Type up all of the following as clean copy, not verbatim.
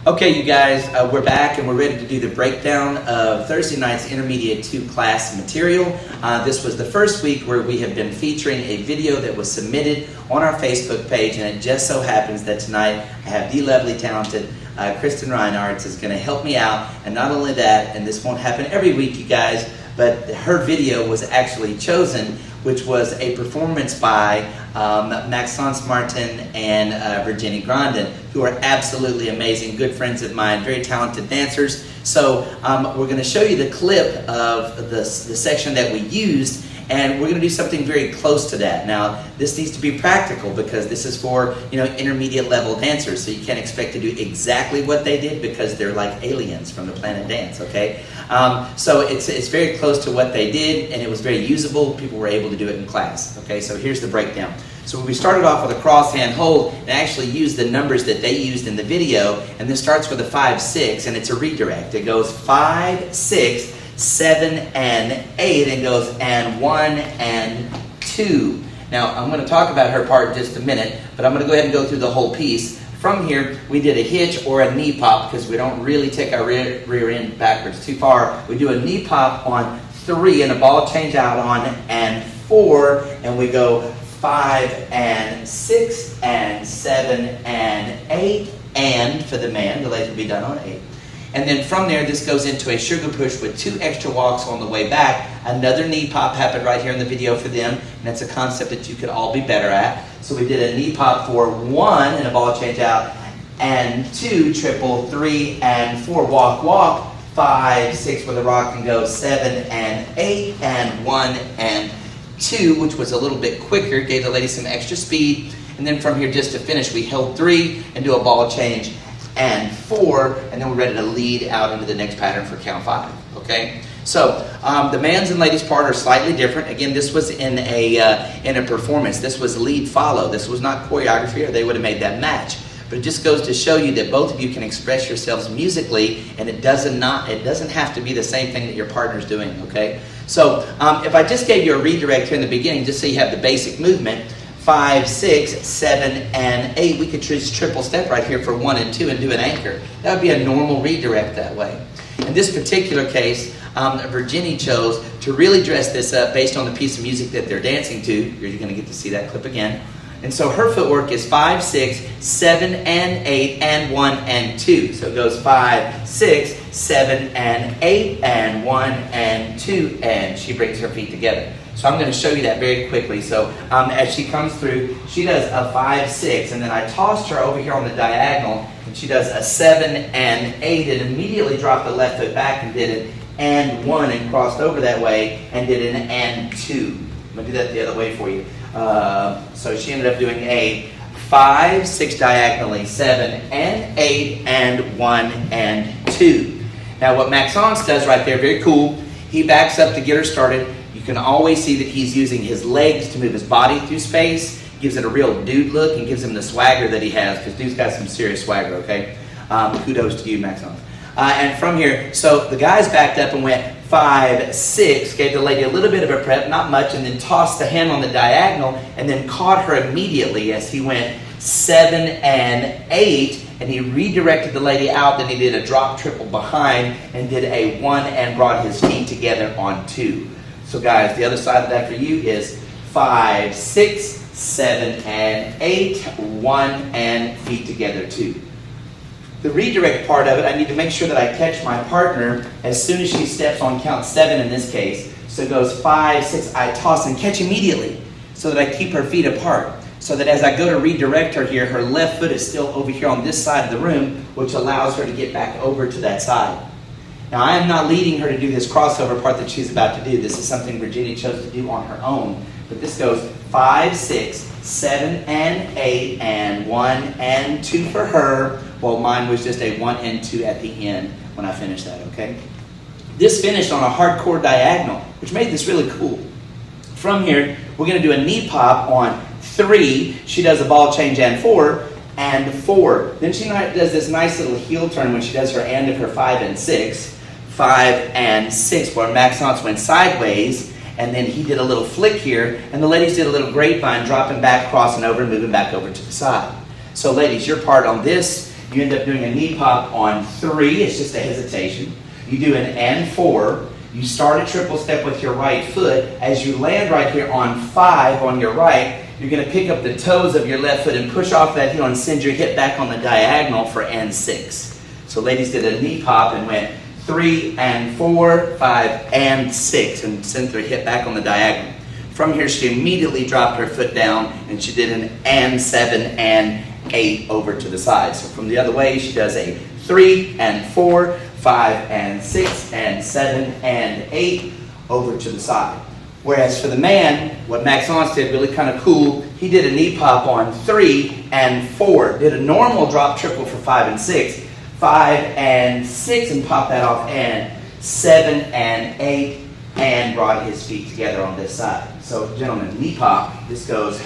Okay, you guys, we're back and we're ready to do the breakdown of Thursday night's Intermediate 2 class material. This was the first week where we have been featuring a video that was submitted on our Facebook page, and it just so happens that tonight I have the lovely, talented Kristen Reinhardt is going to help me out. And not only that, and this won't happen every week, you guys, but her video was actually chosen, which was a performance by Maxence and Virginie Grondin, who are absolutely amazing, good friends of mine, very talented dancers. So we're going to show you the clip of the section that we used, and we're going to do something very close to that. Now, this needs to be practical because this is for, intermediate level dancers, so you can't expect to do exactly what they did because they're like aliens from the planet dance, okay? So it's very close to what they did, and it was very usable. People were able to do it in class, okay? So here's the breakdown. So we started off with a cross hand hold and actually used the numbers that they used in the video, and this starts with a 5-6, and it's a redirect. It goes 5, 6, 7, and 8, and goes and 1 and 2. Now, I'm going to talk about her part in just a minute, but I'm going to go ahead and go through the whole piece. From here, we did a hitch or a knee pop because we don't really take our rear end backwards too far. We do a knee pop on 3 and a ball change out on and 4, and we go 5 and 6 and 7 and 8, and for the man, the legs will be done on 8. And then from there, this goes into a sugar push with 2 extra walks on the way back. Another knee pop happened right here in the video for them, and that's a concept that you could all be better at. So we did a knee pop for 1 and a ball change out, and 2 triple, 3 and 4 walk, walk, 5, 6 with a rock and go, 7 and 8 and 1 and 2, which was a little bit quicker, gave the lady some extra speed. And then from here, just to finish, we held 3 and do a ball change and 4, and then we're ready to lead out into the next pattern for count 5. Okay, so the man's and ladies part are slightly different. Again, this was in a performance. This was lead follow. This was not choreography, or they would have made that match. But it just goes to show you that both of you can express yourselves musically, and it doesn't have to be the same thing that your partner's doing. Okay, so if I just gave you a redirect here in the beginning, just so you have the basic movement. 5, 6, 7, and 8. We could just triple step right here for 1 and 2 and do an anchor. That would be a normal redirect that way. In this particular case, Virginie chose to really dress this up based on the piece of music that they're dancing to. You're going to get to see that clip again. And so her footwork is 5, 6, 7, and 8, and 1 and 2. So it goes 5, 6, 7, and 8, and 1 and 2, and she brings her feet together. So I'm going to show you that very quickly. So as she comes through, she does a 5, 6, and then I tossed her over here on the diagonal, and she does a 7 and 8, and immediately dropped the left foot back and did an and 1 and crossed over that way and did an and 2. I'm going to do that the other way for you. So she ended up doing a 5, 6 diagonally, 7 and 8, and 1 and 2. Now what Maxence does right there, very cool, he backs up to get her started. You can always see that he's using his legs to move his body through space. Gives it a real dude look and gives him the swagger that he has, because dude's got some serious swagger, okay? Kudos to you, Maxence. And from here, so the guys backed up and went 5, 6, gave the lady a little bit of a prep, not much, and then tossed the hand on the diagonal and then caught her immediately as he went 7 and 8, and he redirected the lady out. Then he did a drop triple behind and did a 1 and brought his feet together on 2. So guys, the other side of that for you is 5, 6, 7, and 8, 1, and feet together 2. The redirect part of it, I need to make sure that I catch my partner as soon as she steps on count 7 in this case. So it goes 5, 6, I toss and catch immediately so that I keep her feet apart. So that as I go to redirect her here, her left foot is still over here on this side of the room, which allows her to get back over to that side. Now, I am not leading her to do this crossover part that she's about to do. This is something Virginie chose to do on her own. But this goes 5, 6, 7, and 8, and 1 and 2 for her, while mine was just a 1 and 2 at the end when I finished that, okay? This finished on a hardcore diagonal, which made this really cool. From here, we're going to do a knee pop on 3. She does a ball change and 4. And 4. Then she does this nice little heel turn when she does her and of her 5 and 6. 5 and 6, where Maxence went sideways, and then he did a little flick here, and the ladies did a little grapevine, dropping back, crossing over, and moving back over to the side. So ladies, your part on this You end up doing a knee pop on 3, it's just a hesitation. You do an and 4. You start a triple step with your right foot. As you land right here on 5 on your right, you're going to pick up the toes of your left foot and push off that heel and send your hip back on the diagonal for and 6. So ladies did a knee pop and went 3 and 4, 5 and 6 and sent their hip back on the diagonal. From here she immediately dropped her foot down and she did an and 7 and 8 over to the side. So from the other way she does a 3 and 4, 5 and 6 and 7 and 8 over to the side. Whereas for the man, what Maxence did really kind of cool, he did a knee pop on 3 and 4. Did a normal drop triple for 5 and 6. 5 and 6 and popped that off and 7 and 8 and brought his feet together on this side. So gentlemen, knee pop, this goes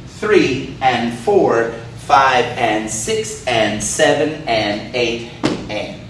3 and 4, 5 and 6 and 7 and 8 and.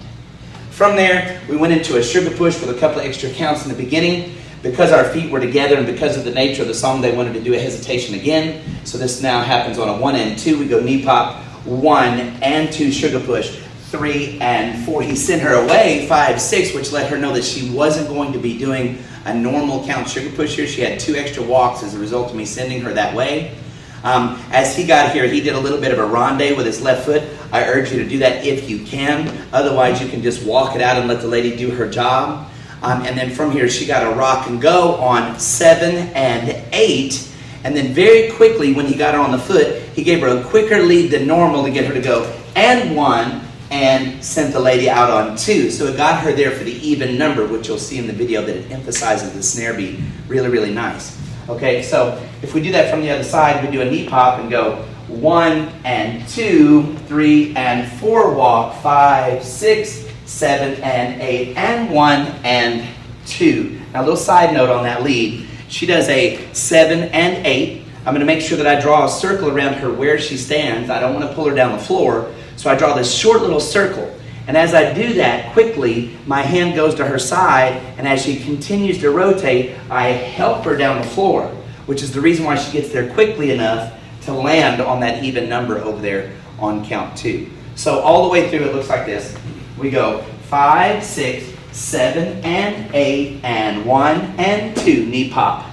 From there, we went into a sugar push with a couple of extra counts in the beginning. Because our feet were together and because of the nature of the song, they wanted to do a hesitation again. So this now happens on a 1 and 2. We go knee pop, 1 and 2 sugar push, 3 and 4. He sent her away, 5, 6, which let her know that she wasn't going to be doing a normal count sugar push here. She had 2 extra walks as a result of me sending her that way. As he got here, he did a little bit of a ronde with his left foot. I urge you to do that if you can. Otherwise, you can just walk it out and let the lady do her job. And then from here, she got a rock and go on 7 and 8. And then very quickly, when he got her on the foot, he gave her a quicker lead than normal to get her to go and 1 and sent the lady out on 2. So it got her there for the even number, which you'll see in the video that it emphasizes the snare beat. Really, really nice. Okay, so if we do that from the other side, we do a knee pop and go 1 and 2, 3 and 4 walk, 5, 6, 7 and 8 and 1 and 2. Now a little side note on that lead. She does a 7 and 8. I'm going to make sure that I draw a circle around her where she stands. I don't want to pull her down the floor. So I draw this short little circle. And as I do that quickly, my hand goes to her side, and as she continues to rotate, I help her down the floor, which is the reason why she gets there quickly enough to land on that even number over there on count 2. So all the way through, it looks like this. We go 5, 6, 7 and 8 and 1 and 2, knee pop,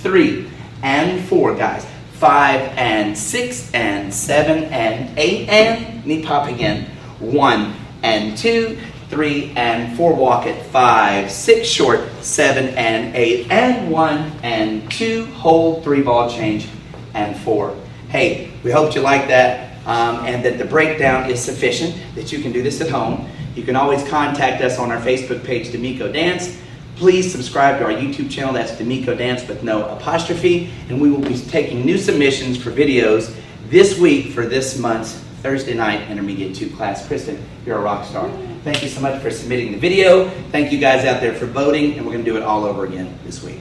3 and 4, guys, 5 and 6 and 7 and 8 and knee pop again, 1 and 2, 3 and 4, walk it, 5, 6 short, 7 and 8 and 1 and 2, hold, 3 ball change and 4. Hey, we hope you like that and that the breakdown is sufficient, that you can do this at home. You can always contact us on our Facebook page, D'Amico Dance. Please subscribe to our YouTube channel, that's D'Amico Dance with no apostrophe, and we will be taking new submissions for videos this week for this month's Thursday night Intermediate 2 class. Kristen, you're a rock star. Thank you so much for submitting the video. Thank you guys out there for voting, and we're going to do it all over again this week.